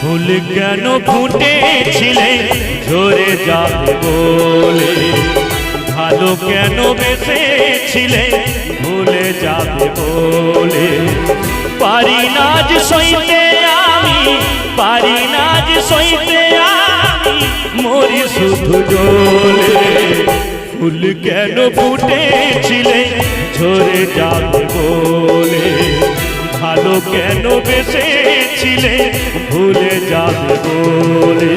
ফুল কেন ফুটেছিলে ঝরে যাবে বলে, ভালো কেন বেসেছিলে ভুলে যাবে বলে। পারি না যে সইতে আমি, পারি না যে সইতে আমি, মরি শুধু জ্বলে। ফুল কেন ফুটেছিলে ঝরে যাবে বলে, ভালো কেন বেসেছিলে ভুলে যাবে বলে।